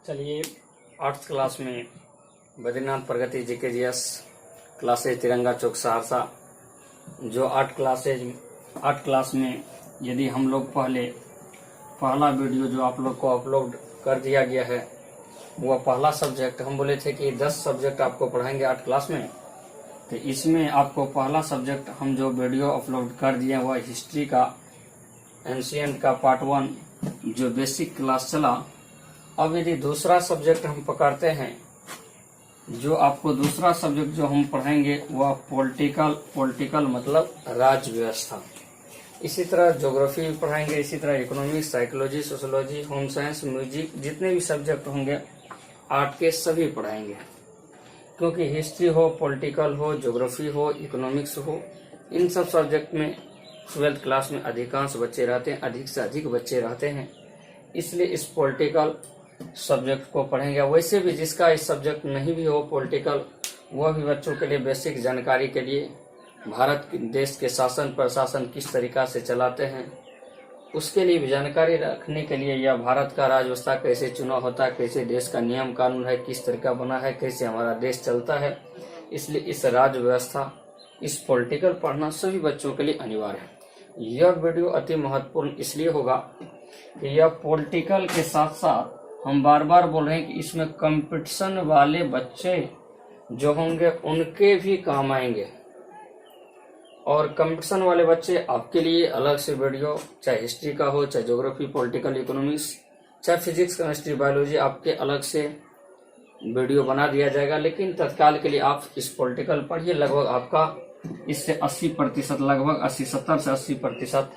चलिए, arts class में बद्रीनाथ प्रगति GKGS classes तिरंगा चौक सहरसा जो आर्ट क्लास में यदि हम लोग पहला वीडियो जो आप लोग को अपलोड कर दिया गया है, वह पहला सब्जेक्ट हम बोले थे कि 10 सब्जेक्ट आपको पढ़ाएंगे आर्ट क्लास में। तो इसमें आपको पहला सब्जेक्ट हम जो वीडियो अपलोड कर दिए वह हिस्ट्री का एंशिएंट का पार्ट 1 जो बेसिक क्लास चला। अब यदि दूसरा सब्जेक्ट हम पकड़ते हैं, जो आपको दूसरा सब्जेक्ट जो हम पढ़ाएंगे वह पॉलिटिकल मतलब राज्य व्यवस्था। इसी तरह ज्योग्राफी भी पढ़ाएंगे, इसी तरह economics, psychology, sociology, home science, music, जितने भी सब्जेक्ट होंगे आर्ट के सभी पढ़ाएंगे। क्योंकि हिस्ट्री हो, पॉलिटिकल हो, ज्योग्राफी हो, इकोनॉमिक्स हो, इन सब सब्जेक्ट में 12th क्लास में अधिकांश बच्चे रहते हैं, अधिक से अधिक बच्चे रहते हैं, इसलिए इस पॉलिटिकल सब्जेक्ट को पढ़ेंगे। वैसे भी जिसका इस सब्जेक्ट नहीं भी हो पॉलिटिकल, वह भी बच्चों के लिए बेसिक जानकारी के लिए भारत देश के शासन प्रशासन किस तरीका से चलाते हैं उसके लिए भी जानकारी रखने के लिए, या भारत का राज्य व्यवस्था कैसे चुनाव होता है, कैसे देश का नियम कानून है, किस तरीका बना है, कैसे हमारा देश चलता है, इसलिए इस राज्य व्यवस्था, इस पॉलिटिकल पढ़ना सभी बच्चों के लिए अनिवार्य है। यह वीडियो अति महत्वपूर्ण इसलिए होगा कि यह पॉलिटिकल के साथ साथ हम बार बार बोल रहे हैं कि इसमें कंपटीशन वाले बच्चे जो होंगे उनके भी काम आएंगे। और कंपटीशन वाले बच्चे आपके लिए अलग से वीडियो, चाहे हिस्ट्री का हो, चाहे ज्योग्राफी, पॉलिटिकल, इकोनॉमिक्स, चाहे फिजिक्स, केमिस्ट्री, बायोलॉजी, आपके अलग से वीडियो बना दिया जाएगा। लेकिन तत्काल के लिए आप इस पॉलिटिकल पढ़िए, लगभग आपका इससे 80%, लगभग 70 से 80%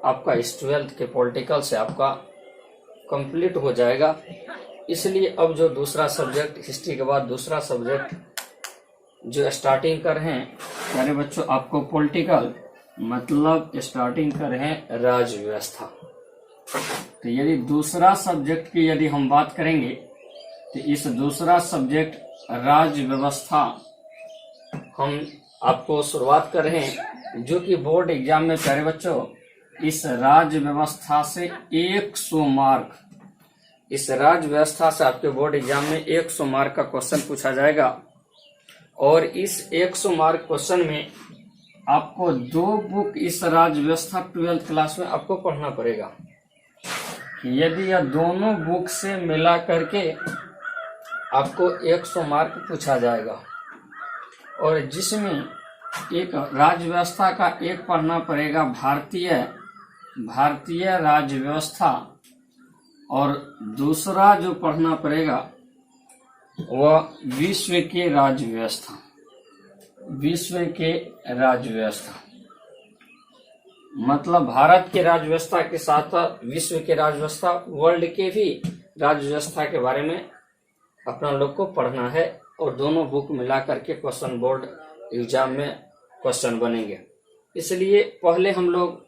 आपका इस 12th के पॉलिटिकल से आपका कंप्लीट हो जाएगा। इसलिए अब जो दूसरा सब्जेक्ट, हिस्ट्री के बाद दूसरा सब्जेक्ट जो स्टार्टिंग कर रहे हैं प्यारे बच्चों, आपको पॉलिटिकल मतलब स्टार्टिंग कर रहे हैं राज्य व्यवस्था। तो यदि दूसरा सब्जेक्ट की यदि हम बात करेंगे तो इस दूसरा सब्जेक्ट राज्य व्यवस्था हम आपको शुरुआत कर रहे हैं, जो कि बोर्ड एग्जाम में प्यारे बच्चों इस राज्य व्यवस्था से 100 मार्क, इस राज्य व्यवस्था से आपके बोर्ड एग्जाम में 100 मार्क का क्वेश्चन पूछा जाएगा। और इस 100 मार्क क्वेश्चन में आपको 2 बुक इस राज्य व्यवस्था 12th क्लास में आपको पढ़ना पड़ेगा। यदि यह दोनों बुक से मिला करके आपको 100 मार्क पूछा जाएगा, और जिसमें एक राज्य व्यवस्था का एक पढ़ना पड़ेगा भारतीय राज्य व्यवस्था, और दूसरा जो पढ़ना पड़ेगा वह विश्व के राज्य व्यवस्था, विश्व के राज्य व्यवस्था। मतलब भारत के राज्य व्यवस्था के साथ विश्व के राज्य व्यवस्था, वर्ल्ड के भी राज्य व्यवस्था के बारे में अपना लोग को पढ़ना है। और दोनों बुक मिला करके क्वेश्चन बोर्ड एग्जाम में क्वेश्चन बनेंगे। इसलिए पहले हम लोग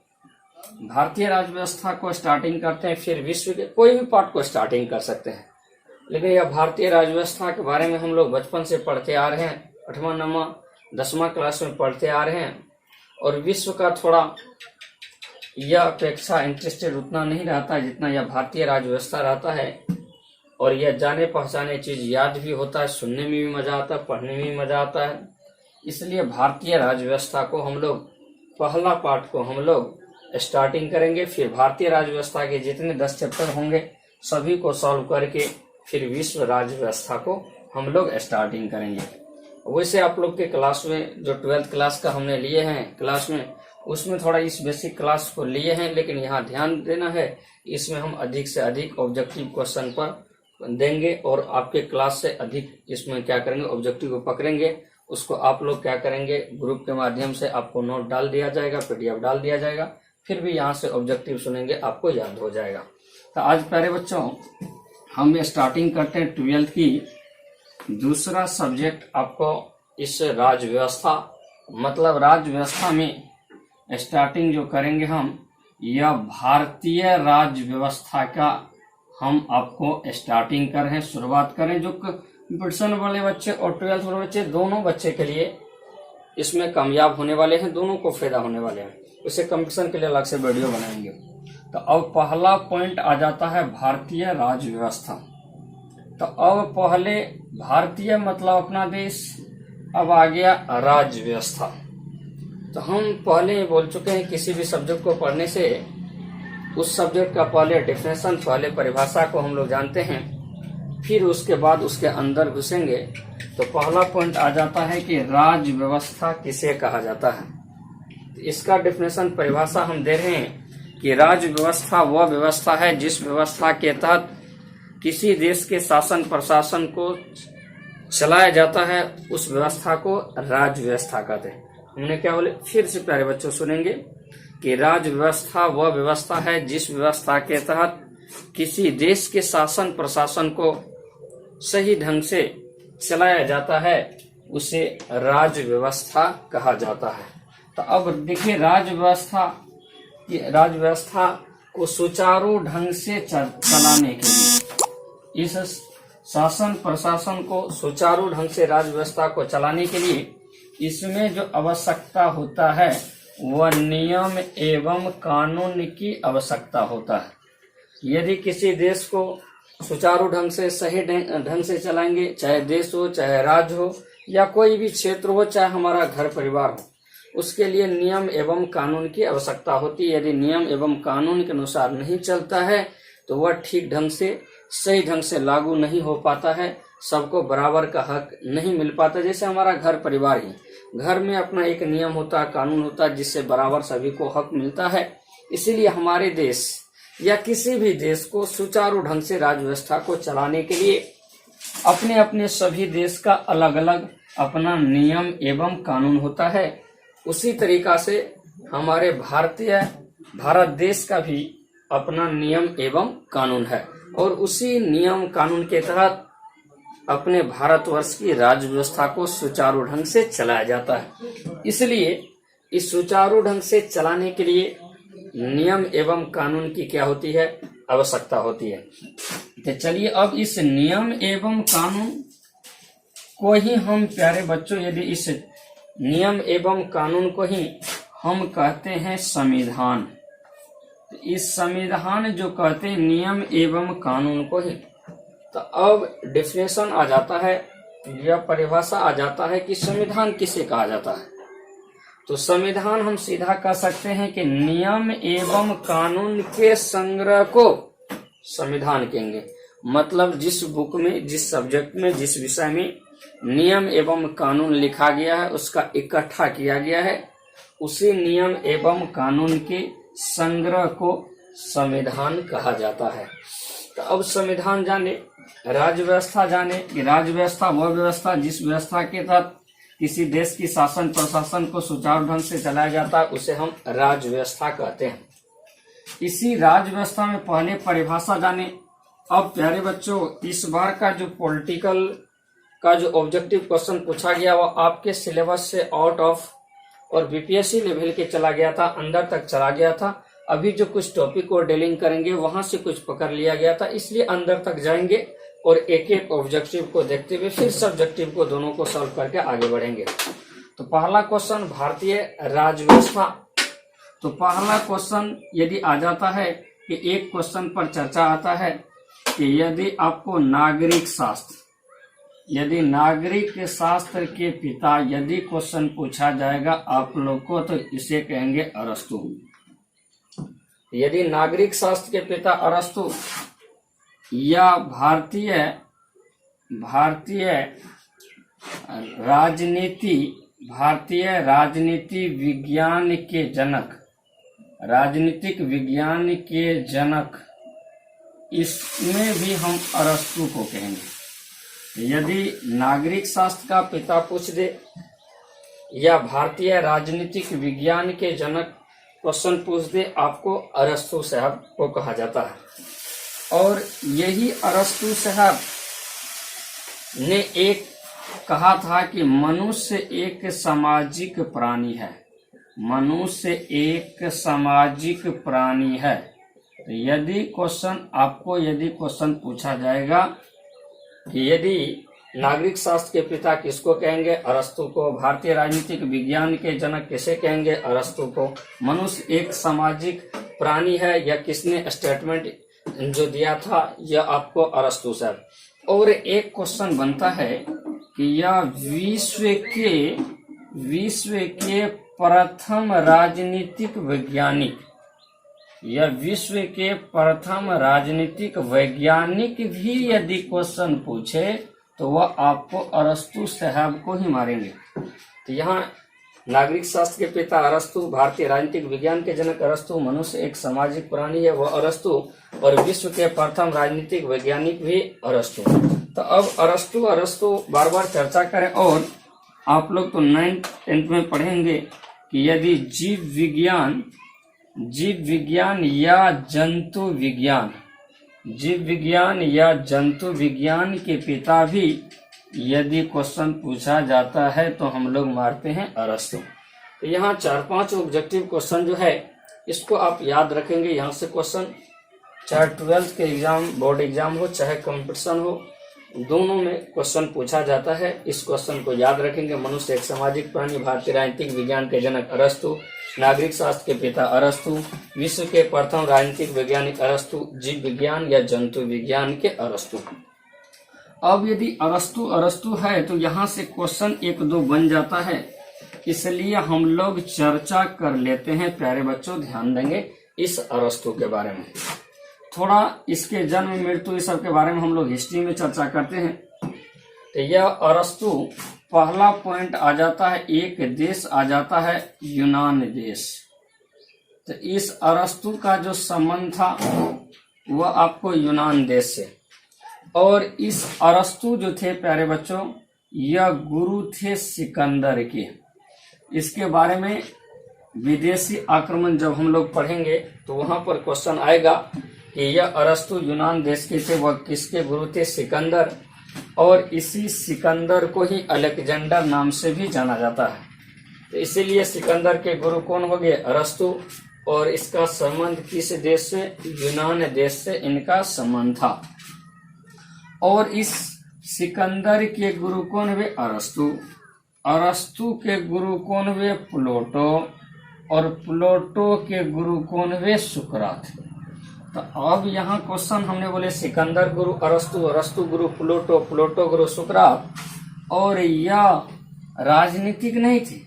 भारतीय राज्य व्यवस्था को स्टार्टिंग करते हैं, फिर विश्व के कोई भी पार्ट को स्टार्टिंग कर सकते हैं। लेकिन यह भारतीय राज्य व्यवस्था के बारे में हम लोग बचपन से पढ़ते आ रहे हैं, 8वां, 9वां, 10वां क्लास में पढ़ते आ रहे हैं। और विश्व का थोड़ा यह अपेक्षा इंटरेस्टेड उतना नहीं रहता जितना यह भारतीय राज्य व्यवस्था रहता है। और यह जाने पहचाने चीज याद भी होता है, सुनने में भी मजा आता है, पढ़ने में भी मजा आता है। इसलिए भारतीय राज्य व्यवस्था को हम लोग पहला पार्ट को हम लोग स्टार्टिंग करेंगे, फिर भारतीय राज्य व्यवस्था के जितने 10 चैप्टर होंगे सभी को सॉल्व करके फिर विश्व राज्य व्यवस्था को हम लोग स्टार्टिंग करेंगे। वैसे आप लोग के क्लास में जो 12th क्लास का हमने लिए हैं क्लास में, उसमें थोड़ा इस बेसिक क्लास को लिए हैं, लेकिन यहाँ ध्यान देना है इसमें हम अधिक से अधिक ऑब्जेक्टिव क्वेश्चन पर देंगे। और आपके क्लास से अधिक इसमें क्या करेंगे, ऑब्जेक्टिव को पकड़ेंगे। उसको आप लोग क्या करेंगे, ग्रुप के माध्यम से आपको नोट डाल दिया जाएगा, PDF डाल दिया जाएगा, फिर भी यहाँ से ऑब्जेक्टिव सुनेंगे, आपको याद हो जाएगा। तो आज प्यारे बच्चों हम स्टार्टिंग करते हैं 12th की दूसरा सब्जेक्ट आपको इस राज्य व्यवस्था, मतलब राज्य व्यवस्था में स्टार्टिंग जो करेंगे हम, यह भारतीय राज्य व्यवस्था का हम आपको स्टार्टिंग कर रहे हैं, शुरुआत करें। जो कंपटीशन वाले बच्चे और 12th वाले बच्चे, दोनों बच्चे के लिए इसमें कामयाब होने वाले हैं, दोनों को फायदा होने वाले हैं। उसे कंपटीशन के लिए अलग से वीडियो बनाएंगे। तो अब पहला पॉइंट आ जाता है भारतीय राज्य व्यवस्था। तो अब पहले भारतीय मतलब अपना देश, अब आ गया राज्य व्यवस्था। तो हम पहले बोल चुके हैं किसी भी सब्जेक्ट को पढ़ने से उस सब्जेक्ट का पहले डेफिनेशन, पहले परिभाषा को हम लोग जानते हैं, फिर उसके बाद उसके अंदर घुसेंगे। तो पहला पॉइंट आ जाता है कि राज्य व्यवस्था किसे कहा जाता है। तो इसका डेफिनेशन, परिभाषा हम दे रहे हैं कि राज्य व्यवस्था वह व्यवस्था है जिस व्यवस्था के तहत किसी देश के शासन प्रशासन को चलाया जाता है, उस व्यवस्था को राज्य व्यवस्था कहते हैं। हमने क्या बोले, फिर से प्यारे बच्चों सुनेंगे कि राज्य व्यवस्था वह व्यवस्था है जिस व्यवस्था के तहत किसी देश के शासन प्रशासन को सही ढंग से चलाया जाता है, उसे राज्य व्यवस्था कहा जाता है। तो अब देखिए, राज्य व्यवस्था को सुचारू ढंग से चलाने के लिए, इस शासन प्रशासन को सुचारू ढंग से राज्य व्यवस्था को चलाने के लिए इसमें जो आवश्यकता होता है वह नियम एवं कानून की आवश्यकता होता है। यदि किसी देश को सुचारू ढंग से, सही ढंग से चलाएंगे, चाहे देश हो, चाहे राज्य हो, या कोई भी क्षेत्र हो, चाहे हमारा घर परिवार हो, उसके लिए नियम एवं कानून की आवश्यकता होती है। यदि नियम एवं कानून के अनुसार नहीं चलता है तो वह ठीक ढंग से, सही ढंग से लागू नहीं हो पाता है, सबको बराबर का हक नहीं मिल पाता। जैसे हमारा घर परिवार ही, घर में अपना एक नियम होता है, कानून होता है, जिससे बराबर सभी को हक मिलता है। इसीलिए हमारे देश या किसी भी देश को सुचारू ढंग से राज्य व्यवस्था को चलाने के लिए अपने अपने सभी देश का अलग अलग अपना नियम एवं कानून होता है। उसी तरीका से हमारे भारत देश का भी अपना नियम एवं कानून है, और उसी नियम कानून के तहत अपने भारतवर्ष की राज्य व्यवस्था को सुचारू ढंग से चलाया जाता है। इसलिए इस सुचारू ढंग से चलाने के लिए नियम एवं कानून की क्या होती है, आवश्यकता होती है। तो चलिए, अब इस नियम एवं कानून को ही हम, प्यारे बच्चों, यदि इस नियम एवं कानून को ही हम कहते हैं संविधान। तो इस संविधान जो कहते हैं नियम एवं कानून को ही, तो अब डेफिनेशन आ जाता है या परिभाषा आ जाता है कि संविधान किसे कहा जाता है। तो संविधान हम सीधा कह सकते हैं कि नियम एवं कानून के संग्रह को संविधान कहेंगे। मतलब जिस बुक में, जिस सब्जेक्ट में, जिस विषय में नियम एवं कानून लिखा गया है, उसका इकट्ठा किया गया है, उसी नियम एवं कानून के संग्रह को संविधान कहा जाता है। तो अब संविधान जाने, राज्य व्यवस्था जाने कि राज्य व्यवस्था वह व्यवस्था जिस व्यवस्था के तहत किसी देश की शासन प्रशासन को सुचारू ढंग से चलाया जाता है, उसे हम राज्य व्यवस्था कहते हैं। इसी राज्य व्यवस्था में पहले परिभाषा जाने। अब प्यारे बच्चों, इस बार का जो पॉलिटिकल का जो ऑब्जेक्टिव क्वेश्चन पूछा गया वो आपके सिलेबस से आउट ऑफ और बीपीएससी लेवल के चला गया था, अंदर तक चला गया था। अभी जो कुछ टॉपिक को डीलिंग करेंगे वहां से कुछ पकड़ लिया गया था, इसलिए अंदर तक जाएंगे और एक एक ऑब्जेक्टिव को देखते हुए फिर सब्जेक्टिव को दोनों को सॉल्व करके आगे बढ़ेंगे। तो पहला क्वेश्चन, भारतीय राज्य व्यवस्था। तो पहला क्वेश्चन यदि आ जाता है कि एक क्वेश्चन पर चर्चा आता है कि यदि आपको नागरिक शास्त्र, यदि नागरिक शास्त्र के पिता यदि क्वेश्चन पूछा जाएगा आप लोग को, तो इसे कहेंगे अरस्तु। यदि नागरिक शास्त्र के पिता अरस्तु या भारतीय राजनीति विज्ञान के जनक, राजनीतिक विज्ञान के जनक, इसमें भी हम अरस्तु को कहेंगे। यदि नागरिक शास्त्र का पिता पूछ दे या भारतीय राजनीतिक विज्ञान के जनक क्वेश्चन पूछ दे, आपको अरस्तु साहब को कहा जाता है। और यही अरस्तु साहब ने एक कहा था कि मनुष्य एक सामाजिक प्राणी है, मनुष्य एक सामाजिक प्राणी है। तो यदि क्वेश्चन पूछा जाएगा कि यदि नागरिक शास्त्र के पिता किसको कहेंगे, अरस्तु को, भारतीय राजनीतिक विज्ञान के जनक किसे कहेंगे, अरस्तु को, मनुष्य एक सामाजिक प्राणी है, या किसने स्टेटमेंट जो दिया था, यह आपको अरस्तु साहब। और एक क्वेश्चन बनता है कि यह विश्व के प्रथम राजनीतिक वैज्ञानिक, यह विश्व के प्रथम राजनीतिक वैज्ञानिक भी यदि क्वेश्चन पूछे तो वह आपको अरस्तु साहब को ही मारेंगे। तो यहाँ नागरिक शास्त्र के पिता अरस्तु, भारतीय राजनीतिक विज्ञान के जनक अरस्तु, मनुष्य एक सामाजिक प्राणी है वह अरस्तु, और विश्व के प्रथम राजनीतिक वैज्ञानिक भी अरस्तु। तो अब अरस्तु बार बार चर्चा करें, और आप लोग तो 9th 10th में पढ़ेंगे कि यदि जीव विज्ञान या जंतु विज्ञान के पिता भी यदि क्वेश्चन पूछा जाता है तो हम लोग मारते हैं अरस्तु। तो यहाँ 4-5 ऑब्जेक्टिव क्वेश्चन जो है इसको आप याद रखेंगे। यहाँ से क्वेश्चन चाहे 12th के एग्जाम, बोर्ड एग्जाम हो, चाहे कंपटीशन हो, दोनों में क्वेश्चन पूछा जाता है। इस क्वेश्चन को याद रखेंगे। मनुष्य एक सामाजिक प्राणी, भारतीय राजनीतिक विज्ञान के जनक अरस्तु, नागरिक शास्त्र के पिता अरस्तु, विश्व के प्रथम राजनीतिक वैज्ञानिक अरस्तु, जीव विज्ञान या जंतु विज्ञान के अरस्तु। अब यदि अरस्तु है तो यहाँ से क्वेश्चन 1-2 बन जाता है, इसलिए हम लोग चर्चा कर लेते हैं। प्यारे बच्चों ध्यान देंगे इस अरस्तु के बारे में, थोड़ा इसके जन्म मृत्यु इस सब के बारे में हम लोग हिस्ट्री में चर्चा करते हैं। तो यह अरस्तु, पहला पॉइंट आ जाता है, एक देश आ जाता है यूनान देश। तो इस अरस्तु का जो संबंध था वह आपको यूनान देश से, और इस अरस्तु जो थे प्यारे बच्चों यह गुरु थे सिकंदर के। इसके बारे में विदेशी आक्रमण जब हम लोग पढ़ेंगे तो वहां पर क्वेश्चन आएगा कि यह अरस्तु यूनान देश के थे, वह किसके गुरु थे? सिकंदर। और इसी सिकंदर को ही अलेक्जेंडर नाम से भी जाना जाता है। तो इसीलिए सिकंदर के गुरु कौन हो गए? अरस्तु। और इसका संबंध किस देश से? यूनान देश से इनका संबंध था। और इस सिकंदर के गुरु कौन हुए? अरस्तु। अरस्तु के गुरु कौन हुए? प्लेटो। और प्लेटो के गुरु कौन हुए? सुकरात। तो अब यहाँ क्वेश्चन हमने बोले सिकंदर गुरु अरस्तु, अरस्तु गुरु प्लेटो, प्लेटो गुरु सुकरात। और यह राजनीतिक नहीं थे।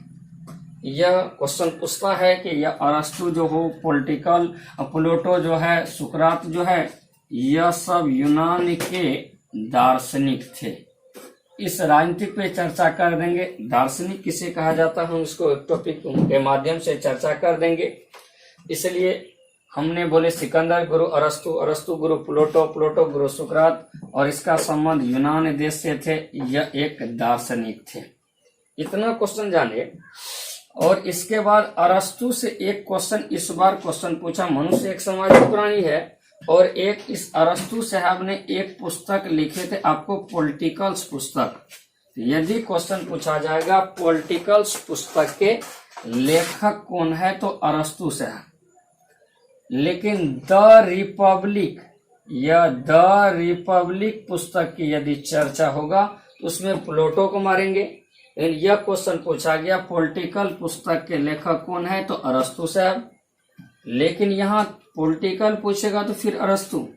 यह क्वेश्चन पूछता है कि यह अरस्तु जो हो पॉलिटिकल, प्लेटो जो है, सुकरात जो है, यह सब यूनान के दार्शनिक थे। इस राजनीतिक पे चर्चा कर देंगे। दार्शनिक किसे कहा जाता है हम इसको एक टॉपिक के माध्यम से चर्चा कर देंगे। इसलिए हमने बोले सिकंदर गुरु अरस्तु, अरस्तु गुरु प्लेटो, प्लेटो गुरु सुकरात, और इसका संबंध यूनान देश से थे। यह एक दार्शनिक थे। इतना क्वेश्चन जाने। और इसके बाद अरस्तु से एक क्वेश्चन इस बार क्वेश्चन पूछा, मनुष्य एक सामाजिक प्राणी है, और एक इस अरस्तु साहब ने एक पुस्तक लिखे थे आपको, पॉलिटिकल्स पुस्तक। यदि क्वेश्चन पूछा जाएगा पॉलिटिकल्स पुस्तक के लेखक कौन है तो अरस्तु साहब। लेकिन द रिपब्लिक पुस्तक की यदि चर्चा होगा तो उसमें प्लेटो को मारेंगे। यह क्वेश्चन पूछा गया पॉलिटिकल पुस्तक के लेखक कौन है तो अरस्तु साहब। लेकिन यहाँ पॉलिटिकल पूछेगा तो फिर अरस्तु,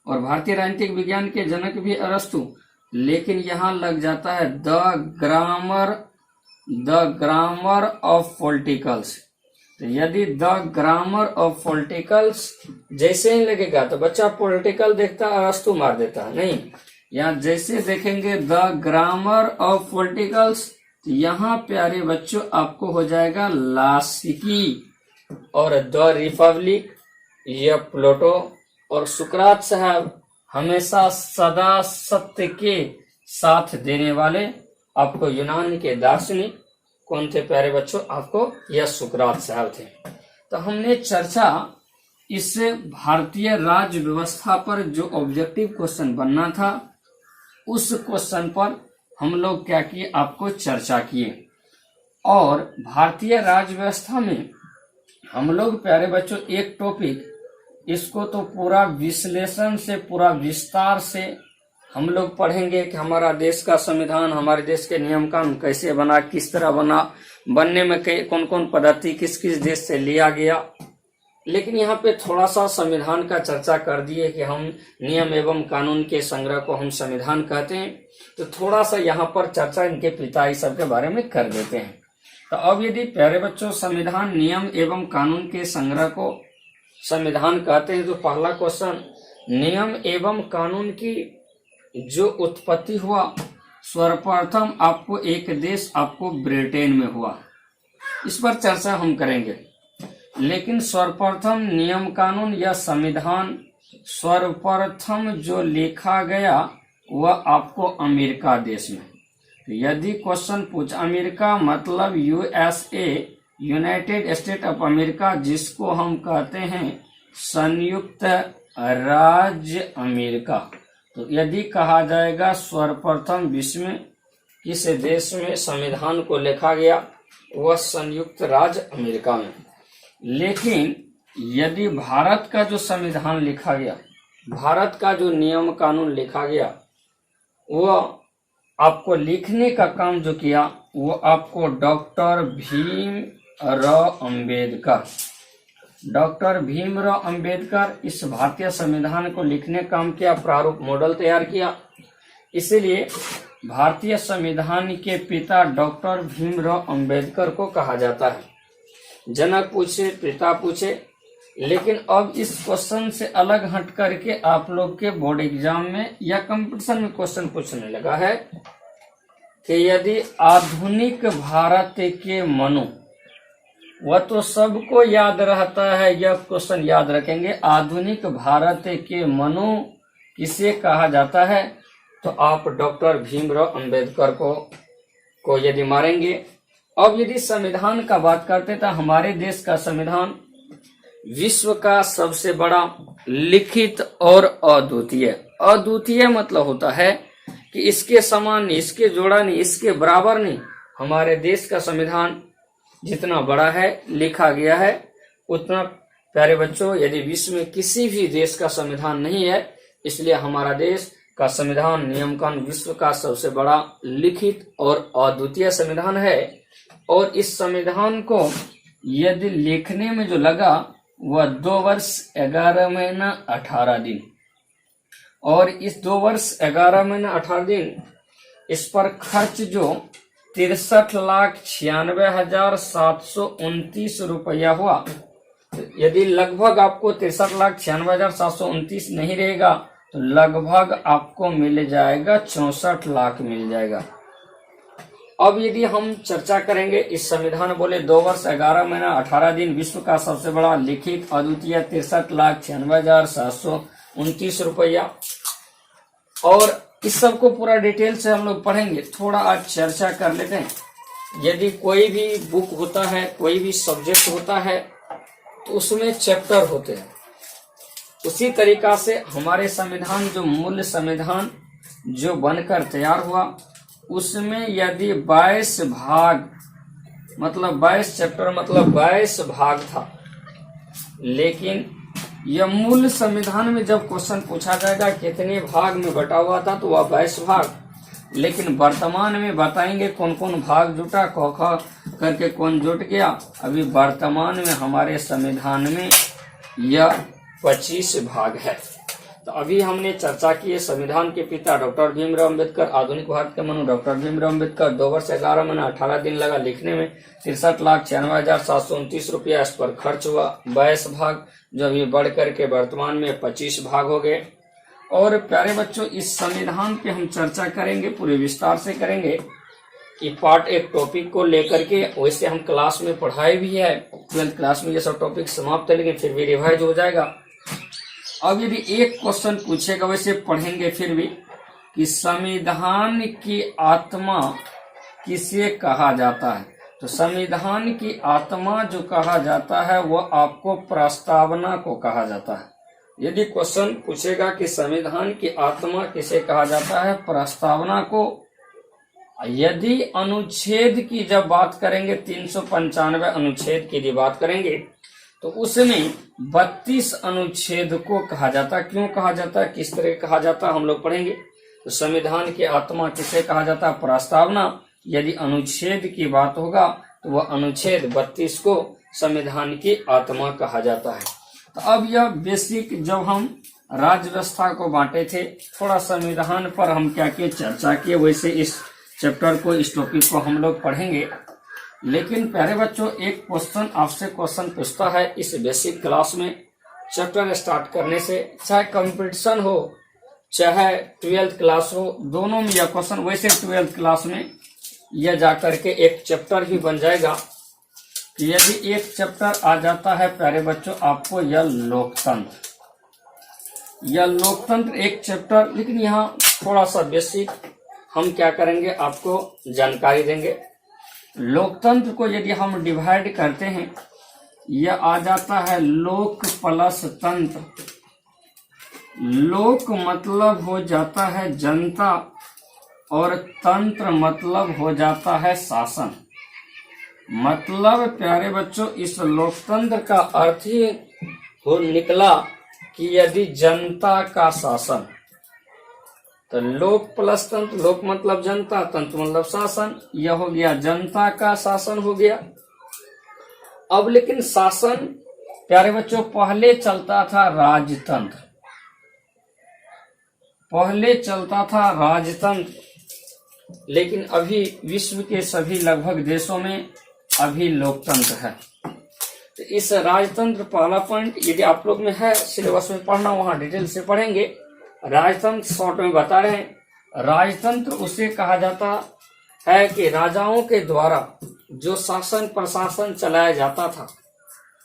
और भारतीय राजनीतिक विज्ञान के जनक भी अरस्तु। लेकिन यहाँ लग जाता है द ग्रामर ऑफ पॉलिटिकल्स। तो यदि द ग्रामर ऑफ पॉलिटिकल्स जैसे ही लगेगा तो बच्चा पॉलिटिकल देखता अरस्तु मार देता है, नहीं। यहाँ जैसे देखेंगे द ग्रामर ऑफ पॉलिटिकल्स, तो यहाँ प्यारे बच्चों आपको हो जाएगा लासिकी। और द रिपब्लिक यह प्लेटो। और सुकरात साहब हमेशा सदा सत्य के साथ देने वाले, आपको यूनान के दार्शनिक कौन थे प्यारे बच्चों? आपको यह सुकरात साहब थे। तो हमने चर्चा इस भारतीय राज्य व्यवस्था पर जो ऑब्जेक्टिव क्वेश्चन बनना था उस क्वेश्चन पर हम लोग क्या किए, आपको चर्चा किए। और भारतीय राज्य व्यवस्था में हम लोग प्यारे बच्चों एक टॉपिक, इसको तो पूरा विश्लेषण से, पूरा विस्तार से हम लोग पढ़ेंगे कि हमारा देश का संविधान, हमारे देश के नियम कानून कैसे बना, किस तरह बना, बनने में कौन कौन पद्धति किस किस देश से लिया गया। लेकिन यहाँ पे थोड़ा सा संविधान का चर्चा कर दिए कि हम नियम एवं कानून के संग्रह को हम संविधान कहते हैं, तो थोड़ा सा यहाँ पर चर्चा इनके पिता इस सब के बारे में कर देते हैं। तो अब यदि प्यारे बच्चों संविधान नियम एवं कानून के संग्रह को संविधान कहते हैं, तो पहला क्वेश्चन, नियम एवं कानून की जो उत्पत्ति हुआ सर्वप्रथम आपको एक देश आपको ब्रिटेन में हुआ, इस पर चर्चा हम करेंगे। लेकिन सर्वप्रथम नियम कानून या संविधान सर्वप्रथम जो लिखा गया वह आपको अमेरिका देश में। तो यदि क्वेश्चन पूछ अमेरिका मतलब USA, United state of America, जिसको हम कहते हैं संयुक्त राज्य अमेरिका, तो यदि कहा जाएगा सर्वप्रथम विश्व में किस देश में संविधान को लिखा गया, वह संयुक्त राज्य अमेरिका में। लेकिन यदि भारत का जो संविधान लिखा गया, भारत का जो नियम कानून लिखा गया, वह आपको लिखने का काम जो किया वो आपको डॉक्टर भीमराव अंबेडकर, डॉक्टर भीमराव अंबेडकर इस भारतीय संविधान को लिखने का काम किया, प्रारूप मॉडल तैयार किया। इसीलिए भारतीय संविधान के पिता डॉक्टर भीमराव अंबेडकर को कहा जाता है। जनक पूछे, पिता पूछे, लेकिन अब इस क्वेश्चन से अलग हट करके आप लोग के बोर्ड एग्जाम में या कंपटीशन में क्वेश्चन पूछने लगा है कि यदि आधुनिक भारत के मनु, वह तो सबको याद रहता है, यह क्वेश्चन याद रखेंगे, आधुनिक भारत के मनु किसे कहा जाता है, तो आप डॉक्टर भीमराव अंबेडकर को यदि मारेंगे। अब यदि संविधान का बात करते तो हमारे देश का संविधान विश्व का सबसे बड़ा लिखित और अद्वितीय, अद्वितीय मतलब होता है कि इसके समान नहीं, इसके जोड़ा नहीं, इसके बराबर नहीं। हमारे देश का संविधान जितना बड़ा है, लिखा गया है, उतना प्यारे बच्चों यदि विश्व में किसी भी देश का संविधान नहीं है, इसलिए हमारा देश का संविधान नियम कानून विश्व का सबसे बड़ा लिखित और अद्वितीय संविधान है। और इस संविधान को यदि लिखने में जो लगा वह 2 वर्ष 11 महीना 18 दिन, और इस 2 वर्ष 11 महीना 18 दिन इस पर खर्च जो 63,96,729 रुपया हुआ। तो यदि लगभग आपको 63,96,729 नहीं रहेगा तो लगभग आपको मिल जाएगा 64 लाख मिल जाएगा। अब यदि हम चर्चा करेंगे इस संविधान, बोले 2 वर्ष 11 महीना 18 दिन, विश्व का सबसे बड़ा लिखित अद्वितीय 63,96,729 रुपया, और इस सब को पूरा डिटेल से हम लोग पढ़ेंगे। थोड़ा आज चर्चा कर लेते हैं। यदि कोई भी बुक होता है, कोई भी सब्जेक्ट होता है, तो उसमें चैप्टर होते हैं। उसी तरीका से हमारे संविधान जो मूल संविधान जो बनकर तैयार हुआ, उसमें यदि 22 भाग मतलब 22 चैप्टर मतलब 22 भाग था, लेकिन यह मूल संविधान में जब क्वेश्चन पूछा जाएगा कितने भाग में बटा हुआ था, तो वह 22 भाग। लेकिन वर्तमान में बताएंगे कौन कौन भाग जुटा, क ख करके कौन जुट गया। अभी वर्तमान में हमारे संविधान में यह 25 भाग है। तो अभी हमने चर्चा की है संविधान के पिता डॉक्टर भीमराव अंबेडकर, आधुनिक भारत के मनु डॉक्टर भीमराव अंबेडकर, 2 वर्ष 11 महीना 18 दिन लगा लिखने में, 63,96,729 रुपया इस पर खर्च हुआ, 22 भाग जो अभी बढ़ करके वर्तमान में 25 भाग हो गए। और प्यारे बच्चों, इस संविधान पे हम चर्चा करेंगे, पूरे विस्तार से करेंगे कि पार्ट एक टॉपिक को लेकर के। वैसे हम क्लास में पढ़ाए भी है, 12th क्लास में ये सब टॉपिक समाप्त है, लेकिन फिर भी रिवाइज हो जाएगा। अब यदि एक क्वेश्चन पूछेगा, वैसे पढ़ेंगे फिर भी, कि संविधान की आत्मा किसे कहा जाता है। तो संविधान की आत्मा जो कहा जाता है वह आपको प्रस्तावना को कहा जाता है। यदि क्वेश्चन पूछेगा कि संविधान की आत्मा किसे कहा जाता है, प्रस्तावना को। यदि अनुच्छेद की जब बात करेंगे, 395 अनुच्छेद की यदि बात करेंगे, तो उसमें 32 अनुच्छेद को कहा जाता है। क्यों कहा जाता है, किस तरह कहा जाता है, हम लोग पढ़ेंगे। तो संविधान की आत्मा किसे कहा जाता है, प्रस्तावना। यदि अनुच्छेद की बात होगा तो वह अनुच्छेद 32 को संविधान की आत्मा कहा जाता है। तो अब यह बेसिक, जब हम राज्य व्यवस्था को बांटे थे, थोड़ा संविधान पर हम क्या किए, चर्चा किए, वैसे इस चैप्टर को, इस टॉपिक को हम लोग पढ़ेंगे। लेकिन प्यारे बच्चों, एक क्वेश्चन आपसे क्वेश्चन पूछता है इस बेसिक क्लास में, चैप्टर स्टार्ट करने से, चाहे कंपटीशन हो चाहे 12th क्लास हो, दोनों में यह क्वेश्चन, वैसे 12th क्लास में यह जाकर के एक चैप्टर भी बन जाएगा कि यदि एक चैप्टर आ जाता है प्यारे बच्चों आपको, यह लोकतंत्र एक चैप्टर। लेकिन यहाँ थोड़ा सा बेसिक हम क्या करेंगे, आपको जानकारी देंगे। लोकतंत्र को यदि हम डिवाइड करते हैं, यह आ जाता है लोक प्लस तंत्र। लोक मतलब हो जाता है जनता और तंत्र मतलब हो जाता है शासन। मतलब प्यारे बच्चों, इस लोकतंत्र का अर्थ ही हो निकला कि यदि जनता का शासन, तो लोक प्लस तंत्र, लोक मतलब जनता, तंत्र मतलब शासन, यह हो गया जनता का शासन हो गया। अब लेकिन शासन प्यारे बच्चों पहले चलता था राजतंत्र, लेकिन अभी विश्व के सभी लगभग देशों में अभी लोकतंत्र है। तो इस राजतंत्र पहला पॉइंट यदि आप लोग में है, सिलेबस में पढ़ना, वहां डिटेल से पढ़ेंगे। राजतंत्र शॉर्ट में बता रहे हैं। राजतंत्र उसे कहा जाता है कि राजाओं के द्वारा जो शासन प्रशासन चलाया जाता था,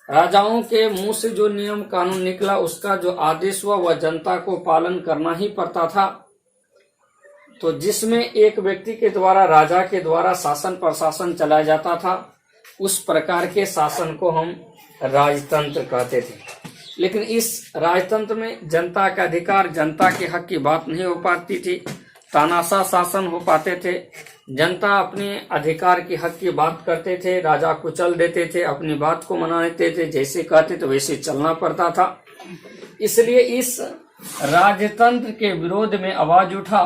राजाओं के मुंह से जो नियम कानून निकला उसका जो आदेश हुआ वह जनता को पालन करना ही पड़ता था। तो जिसमें एक व्यक्ति के द्वारा, राजा के द्वारा शासन प्रशासन चलाया जाता था, उस प्रकार के शासन को हम राजतंत्र कहते थे। लेकिन इस राजतंत्र में जनता का अधिकार, जनता के हक की बात नहीं हो पाती थी, तानाशाह शासन हो पाते थे। जनता अपने अधिकार के हक की बात करते थे, राजा कुचल देते थे, अपनी बात को मना लेते थे, जैसे कहते तो वैसे चलना पड़ता था। इसलिए इस राजतंत्र के विरोध में आवाज उठा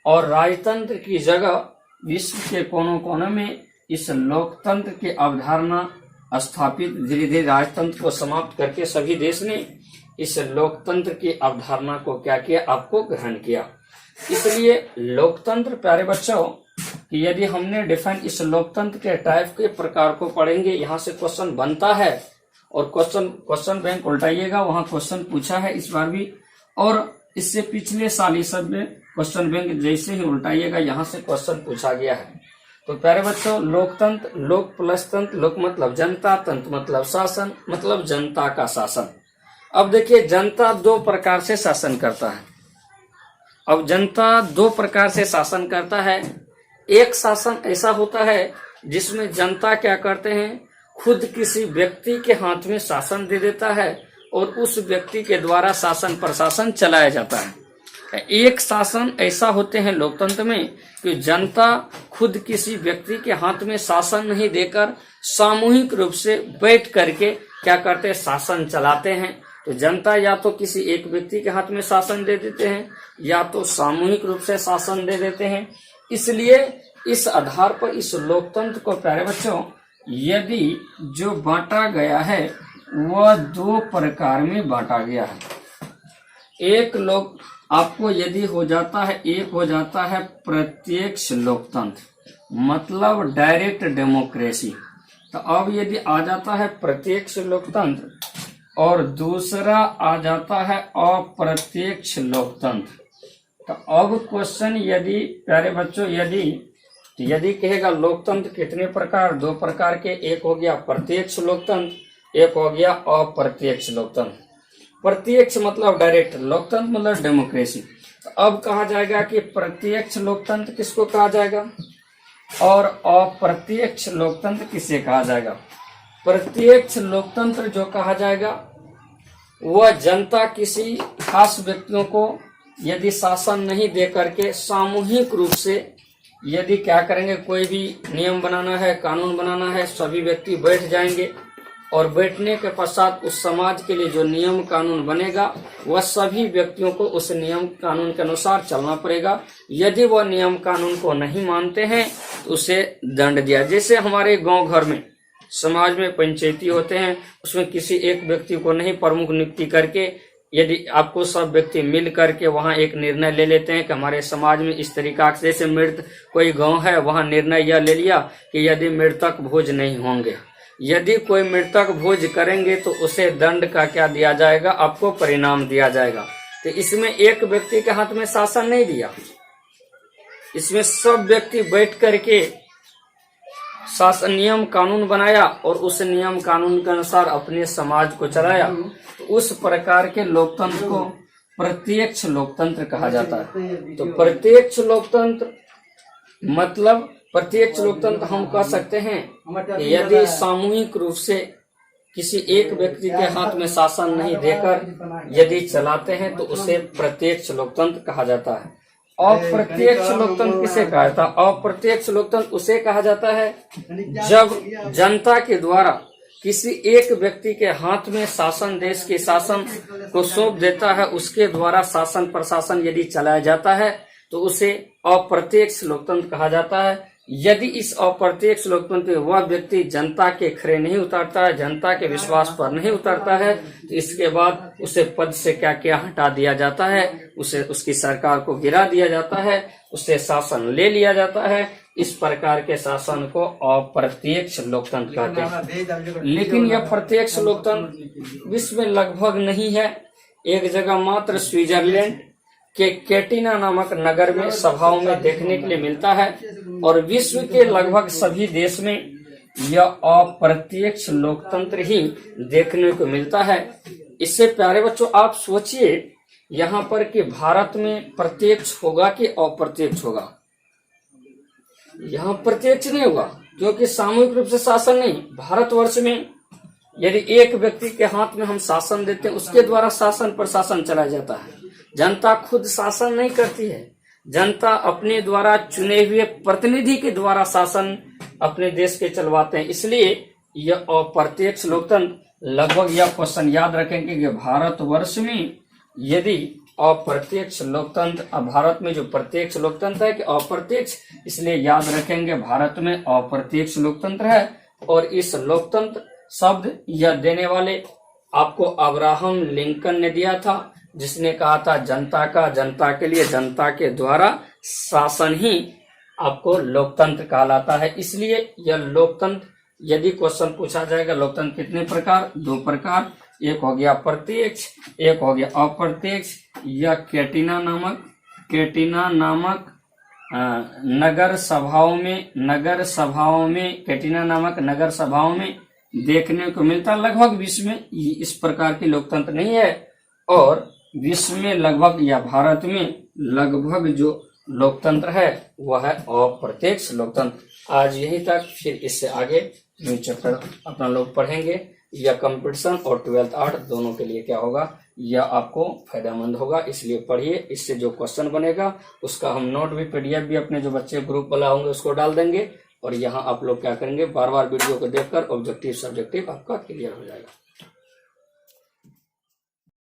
और राजतंत्र की जगह विश्व के कोनों कोनों में इस लोकतंत्र की अवधारणा स्थापित, धीरे धीरे राजतंत्र को समाप्त करके सभी देश ने इस लोकतंत्र की अवधारणा को क्या किया, आपको ग्रहण किया। इसलिए लोकतंत्र प्यारे बच्चों कि यदि हमने डिफाइन इस लोकतंत्र के टाइप के प्रकार को पढ़ेंगे, यहाँ से क्वेश्चन बनता है और क्वेश्चन बैंक उल्टाइएगा, वहां क्वेश्चन पूछा है इस बार भी, और इससे पिछले साल इस सब में क्वेश्चन बैंक जैसे ही उल्टाइएगा यहाँ से क्वेश्चन पूछा गया है। तो प्यारे बच्चों, लोकतंत्र, लोक प्लस तंत्र, लोक मतलब जनता, तंत्र मतलब शासन, मतलब जनता का शासन। अब देखिए, जनता दो प्रकार से शासन करता है। अब जनता दो प्रकार से शासन करता है। एक शासन ऐसा होता है जिसमें जनता क्या करते हैं, खुद किसी व्यक्ति के हाथ में शासन दे देता है और उस व्यक्ति के द्वारा शासन प्रशासन चलाया जाता है। एक शासन ऐसा होते हैं लोकतंत्र में कि जनता खुद किसी व्यक्ति के हाथ में शासन नहीं देकर सामूहिक रूप से बैठ करके क्या करते हैं, शासन चलाते हैं। तो जनता या तो किसी एक व्यक्ति के हाथ में शासन दे देते हैं या तो सामूहिक रूप से शासन दे देते हैं। इसलिए इस आधार पर इस लोकतंत्र को प्यारे बच्चों यदि जो बांटा गया है वह दो प्रकार में बांटा गया है। एक लोग आपको यदि हो जाता है, एक हो जाता है प्रत्यक्ष लोकतंत्र, मतलब डायरेक्ट डेमोक्रेसी। तो अब यदि आ जाता है प्रत्यक्ष लोकतंत्र और दूसरा आ जाता है अप्रत्यक्ष लोकतंत्र। तो अब क्वेश्चन यदि प्यारे बच्चों यदि कहेगा लोकतंत्र कितने प्रकार, दो प्रकार के, एक हो गया प्रत्यक्ष लोकतंत्र, एक हो गया अप्रत्यक्ष लोकतंत्र। प्रत्यक्ष मतलब डायरेक्ट, लोकतंत्र मतलब डेमोक्रेसी। तो अब कहा जाएगा कि प्रत्यक्ष लोकतंत्र किसको कहा जाएगा और अप्रत्यक्ष लोकतंत्र किसे कहा जाएगा। प्रत्यक्ष लोकतंत्र जो कहा जाएगा वह जनता किसी खास व्यक्तियों को यदि शासन नहीं दे करके सामूहिक रूप से यदि क्या करेंगे, कोई भी नियम बनाना है, कानून बनाना है, सभी व्यक्ति बैठ जाएंगे और बैठने के पश्चात उस समाज के लिए जो नियम कानून बनेगा वह सभी व्यक्तियों को उस नियम कानून के अनुसार चलना पड़ेगा। यदि वह नियम कानून को नहीं मानते हैं तो उसे दंड दिया। जैसे हमारे गांव घर में समाज में पंचायती होते हैं, उसमें किसी एक व्यक्ति को नहीं प्रमुख नियुक्ति करके, यदि आपको सब व्यक्ति मिल करके वहां एक निर्णय ले लेते हैं कि हमारे समाज में इस तरीका से, जैसे मृत कोई गांव है वहां निर्णय यह ले लिया कि यदि मृतक भोज नहीं होंगे, यदि कोई मृतक भोज करेंगे तो उसे दंड का क्या दिया जाएगा, आपको परिणाम दिया जाएगा। तो इसमें एक व्यक्ति के हाथ में शासन नहीं दिया, इसमें सब व्यक्ति बैठ करके शासन नियम कानून बनाया और उस नियम कानून के अनुसार अपने समाज को चलाया। तो उस प्रकार के लोकतंत्र को प्रत्यक्ष लोकतंत्र कहा जाता है। तो प्रत्यक्ष लोकतंत्र मतलब, प्रत्यक्ष लोकतंत्र हम कह सकते हैं कि यदि सामूहिक रूप से किसी एक व्यक्ति के हाथ में शासन नहीं देकर यदि चलाते हैं तो उसे प्रत्यक्ष लोकतंत्र कहा जाता है। अप्रत्यक्ष लोकतंत्र किसे कहा जाता है? अप्रत्यक्ष लोकतंत्र उसे कहा जाता है जब जनता के द्वारा किसी एक व्यक्ति के हाथ में शासन, देश के शासन को सौंप देता है, उसके द्वारा शासन प्रशासन यदि चलाया जाता है तो उसे अप्रत्यक्ष लोकतंत्र कहा जाता है। यदि इस अप्रत्यक्ष लोकतंत्र वह व्यक्ति जनता के खरे नहीं उतरता है, जनता के विश्वास पर नहीं उतरता है, तो इसके बाद उसे पद से क्या क्या हटा दिया जाता है, उसे उसकी सरकार को गिरा दिया जाता है, उससे शासन ले लिया जाता है। इस प्रकार के शासन को अप्रत्यक्ष लोकतंत्र कहते हैं। लेकिन यह प्रत्यक्ष लोकतंत्र विश्व में लगभग नहीं है। एक जगह मात्र स्विट्जरलैंड के कैटिना नामक नगर में सभाओं में देखने के लिए मिलता है और विश्व के लगभग सभी देश में यह अप्रत्यक्ष लोकतंत्र ही देखने को मिलता है। इससे प्यारे बच्चों आप सोचिए यहाँ पर कि भारत में प्रत्यक्ष होगा कि अप्रत्यक्ष होगा? यहाँ प्रत्यक्ष नहीं होगा क्योंकि सामूहिक रूप से शासन नहीं। भारतवर्ष में यदि एक व्यक्ति के हाथ में हम शासन देते हैं, उसके द्वारा शासन प्रशासन चला जाता है। जनता खुद शासन नहीं करती है, जनता अपने द्वारा चुने हुए प्रतिनिधि के द्वारा शासन अपने देश के चलवाते हैं। इसलिए यह अप्रत्यक्ष लोकतंत्र, लगभग यह क्वेश्चन याद रखेंगे कि भारतवर्ष में यदि अप्रत्यक्ष लोकतंत्र, भारत में जो प्रत्यक्ष लोकतंत्र है कि अप्रत्यक्ष, इसलिए याद रखेंगे भारत में अप्रत्यक्ष लोकतंत्र है। और इस लोकतंत्र शब्द यह देने वाले आपको अब्राहम लिंकन ने दिया था, जिसने कहा था जनता का, जनता के लिए, जनता के द्वारा शासन ही आपको लोकतंत्र कहलाता है। इसलिए यह लोकतंत्र, यदि क्वेश्चन पूछा जाएगा लोकतंत्र कितने प्रकार, 2 प्रकार, एक हो गया प्रत्यक्ष, एक हो गया अप्रत्यक्ष। यह कैटिना नामक नगर सभाओं में कैटिना नामक नगर सभाओं में देखने को मिलता। लगभग विश्व में इस प्रकार की लोकतंत्र नहीं है और विश्व में लगभग या भारत में लगभग जो लोकतंत्र है वह है अप्रत्यक्ष लोकतंत्र। आज यहीं तक, फिर इससे आगे न्यू चैप्टर अपना लोग पढ़ेंगे। यह कंपटीशन और 12th आर्ट दोनों के लिए क्या होगा, यह आपको फायदेमंद होगा, इसलिए पढ़िए। इससे जो क्वेश्चन बनेगा उसका हम नोट भी, PDF भी अपने जो बच्चे ग्रुप वाला होंगे उसको डाल देंगे। और यहाँ आप लोग क्या करेंगे, बार बार वीडियो को देखकर ऑब्जेक्टिव सब्जेक्टिव आपका क्लियर हो जाएगा।